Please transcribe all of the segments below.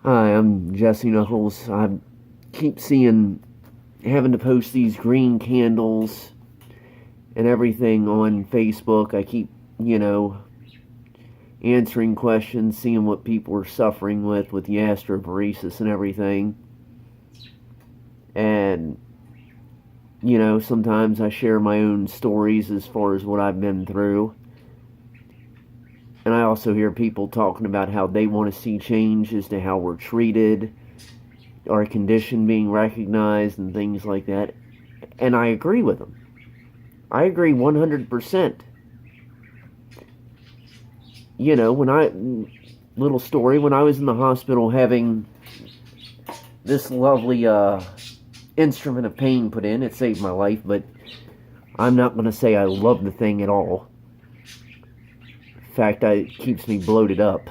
Hi, I'm Jesse Knuckles. I keep seeing having to post these green candles and everything on Facebook. I keep, you know, answering questions, seeing what people are suffering with the astroparesis and everything. And, sometimes I share my own stories as far as what I've been through. And I also hear people talking about how they want to see change as to how we're treated, our condition being recognized, and things like that. And I agree with them. I agree 100%. Little story, when I was in the hospital having this lovely instrument of pain put in, it saved my life, but I'm not going to say I love the thing at all. In fact, it keeps me bloated up.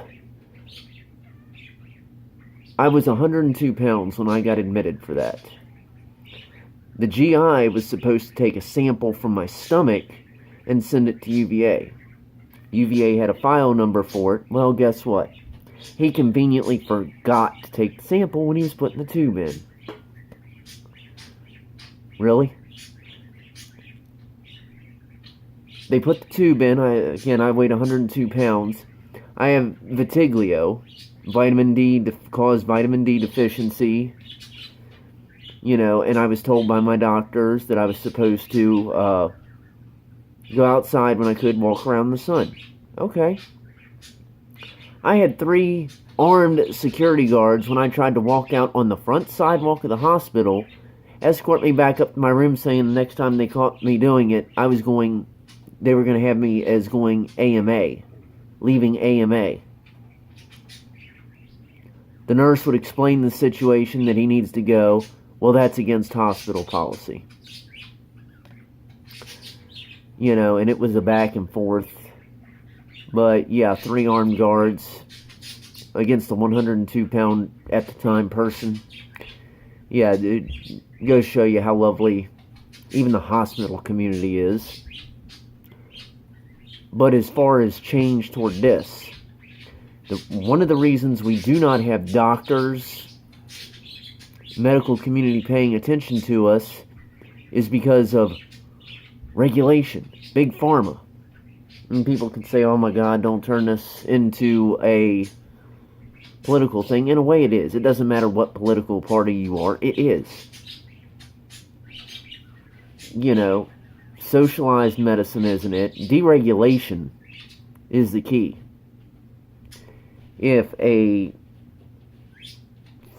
I was 102 pounds when I got admitted for that. The GI was supposed to take a sample from my stomach and send it to UVA. UVA had a file number for it. Well, guess what? He conveniently forgot to take the sample when he was putting the tube in. Really? They put the tube in. I weighed 102 pounds. I have vitiglio, vitamin D, cause vitamin D deficiency. And I was told by my doctors that I was supposed to go outside when I could, walk around the sun. Okay. I had 3 armed security guards when I tried to walk out on the front sidewalk of the hospital, escort me back up to my room, saying the next time they caught me doing it, they were going to have me as going AMA, leaving AMA. The nurse would explain the situation, that he needs to go. Well, that's against hospital policy. And it was a back and forth. But yeah, 3 armed guards against a 102-pound at the time person. Yeah, it goes to show you how lovely even the hospital community is. But as far as change toward this, one of the reasons we do not have doctors, medical community paying attention to us is because of regulation, big pharma. And people can say, oh my God, don't turn this into a political thing. In a way it is. It doesn't matter what political party you are. It is. Socialized medicine, isn't it? Deregulation is the key. If a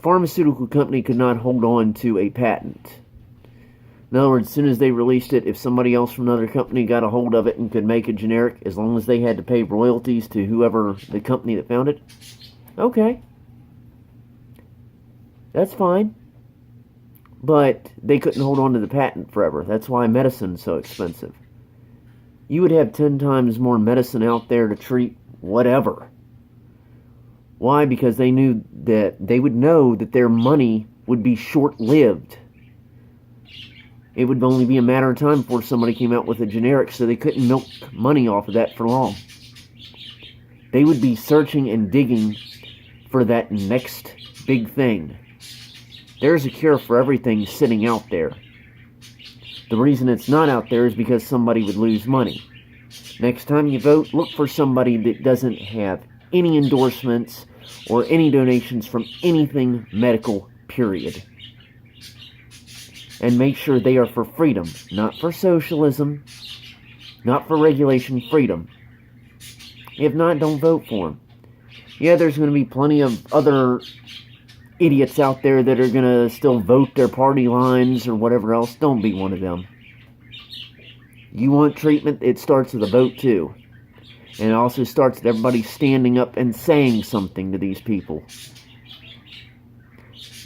pharmaceutical company could not hold on to a patent, in other words, as soon as they released it, if somebody else from another company got a hold of it and could make a generic, as long as they had to pay royalties to whoever, the company that found it, okay, that's fine. But they couldn't hold on to the patent forever. That's why medicine's so expensive. You would have 10 times more medicine out there to treat whatever. Why? Because they would know that their money would be short-lived. It would only be a matter of time before somebody came out with a generic, so they couldn't milk money off of that for long. They would be searching and digging for that next big thing. There's a cure for everything sitting out there. The reason it's not out there is because somebody would lose money. Next time you vote, look for somebody that doesn't have any endorsements or any donations from anything medical, period. And make sure they are for freedom, not for socialism, not for regulation, freedom. If not, don't vote for them. Yeah, there's going to be plenty of other idiots out there that are going to still vote their party lines or whatever else. Don't be one of them. You want treatment, it starts with a vote too. And it also starts with everybody standing up and saying something to these people.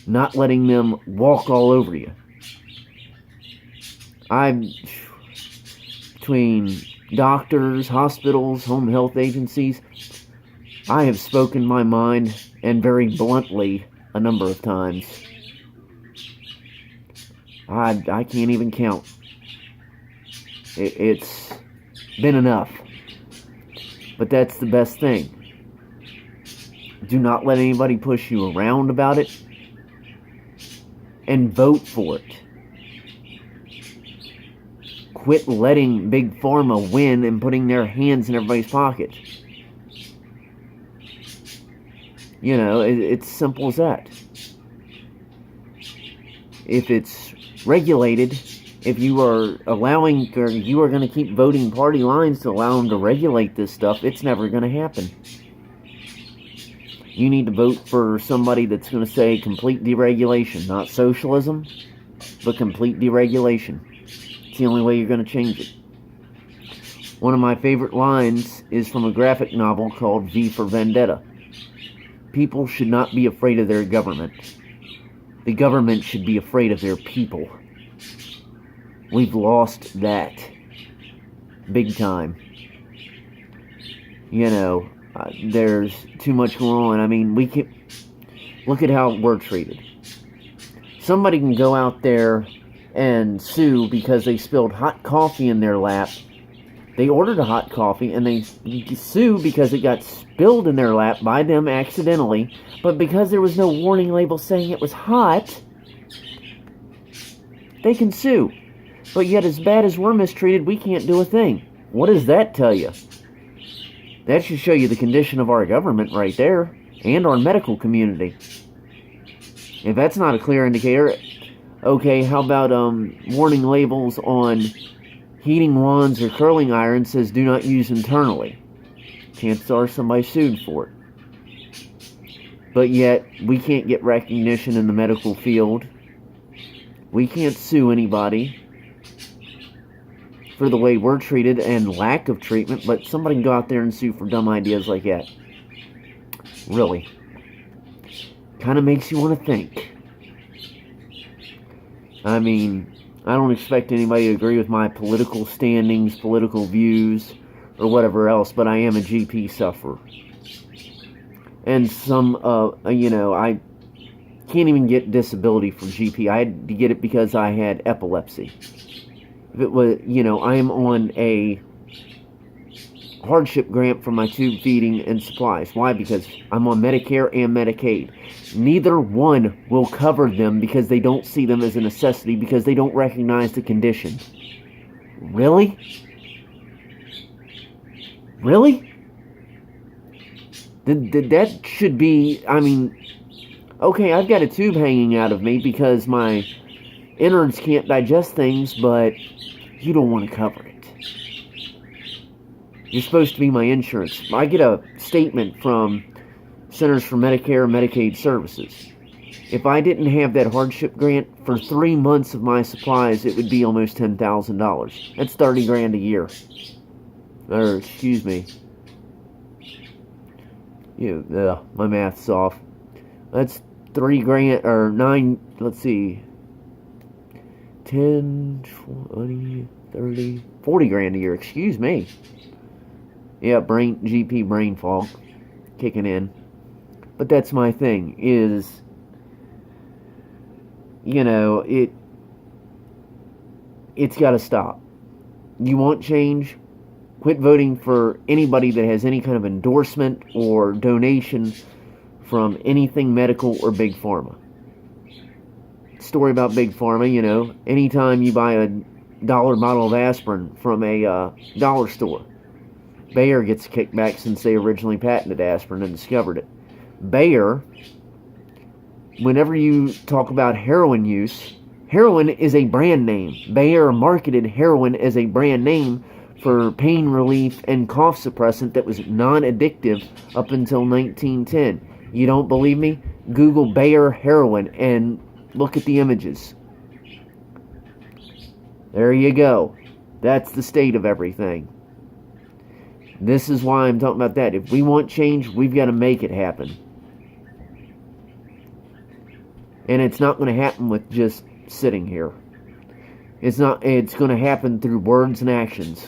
Not letting them walk all over you. Between doctors, hospitals, home health agencies, I have spoken my mind, and very bluntly, a number of times. I can't even count. It's been enough. But that's the best thing. Do not let anybody push you around about it. And vote for it. Quit letting Big Pharma win and putting their hands in everybody's pockets. You know, it's simple as that. If it's regulated, if you are allowing, or you are going to keep voting party lines to allow them to regulate this stuff, it's never going to happen. You need to vote for somebody that's going to say complete deregulation, not socialism, but complete deregulation. It's the only way you're going to change it. One of my favorite lines is from a graphic novel called V for Vendetta. People should not be afraid of their government. The government should be afraid of their people. We've lost that big time. You know, there's too much going on. I mean, we can look at how we're treated. Somebody can go out there and sue because they spilled hot coffee in their lap. They ordered a hot coffee and they sue because it got spilled in their lap by them accidentally, but because there was no warning label saying it was hot, they can sue. But yet, as bad as we're mistreated, we can't do a thing. What does that tell you? That should show you the condition of our government right there, and our medical community. If that's not a clear indicator, okay, how about warning labels on heating wands or curling irons says do not use internally? Chances are somebody sued for it. But yet, we can't get recognition in the medical field. We can't sue anybody for the way we're treated and lack of treatment, but somebody can go out there and sue for dumb ideas like that. Really. Kind of makes you want to think. I mean, I don't expect anybody to agree with my political standings, political views, or whatever else, but I am a GP sufferer. And some, I can't even get disability for GP. I had to get it because I had epilepsy. If it was, I am on a hardship grant for my tube feeding and supplies. Why? Because I'm on Medicare and Medicaid. Neither one will cover them because they don't see them as a necessity, because they don't recognize the condition. Really? Really? That should be, okay, I've got a tube hanging out of me because my innards can't digest things, but you don't want to cover it. You're supposed to be my insurance. I get a statement from Centers for Medicare and Medicaid Services. If I didn't have that hardship grant for 3 months of my supplies, it would be almost $10,000. That's $30,000 a year. Or, excuse me. My math's off. That's $3,000, or 9, let's see. 10, 20, 30, $40,000 a year, excuse me. Yeah, GP brain fog kicking in. But that's my thing, is, it's got to stop. You want change? Quit voting for anybody that has any kind of endorsement or donation from anything medical or Big Pharma. Story about Big Pharma, anytime you buy a dollar bottle of aspirin from a dollar store, Bayer gets a kickback since they originally patented aspirin and discovered it. Bayer, whenever you talk about heroin use, heroin is a brand name. Bayer marketed heroin as a brand name for pain relief and cough suppressant that was non-addictive up until 1910. You don't believe me? Google Bayer heroin and look at the images. There you go. That's the state of everything. This is why I'm talking about that. If we want change, we've got to make it happen. And it's not going to happen with just sitting here. It's going to happen through words and actions.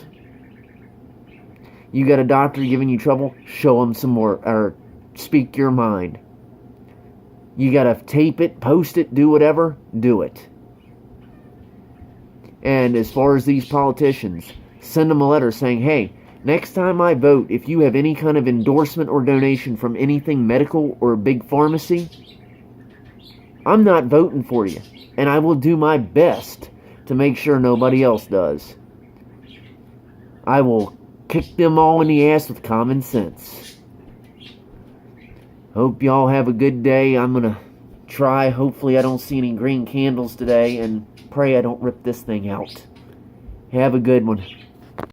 You got a doctor giving you trouble? Show them some more, or speak your mind. You got to tape it, post it, do whatever, do it. And as far as these politicians, send them a letter saying, hey, Next time I vote, if you have any kind of endorsement or donation from anything medical or big pharmacy, I'm not voting for you. And I will do my best to make sure nobody else does. I will kick them all in the ass with common sense. Hope y'all have a good day. I'm gonna try. Hopefully I don't see any green candles today, and pray I don't rip this thing out. Have a good one.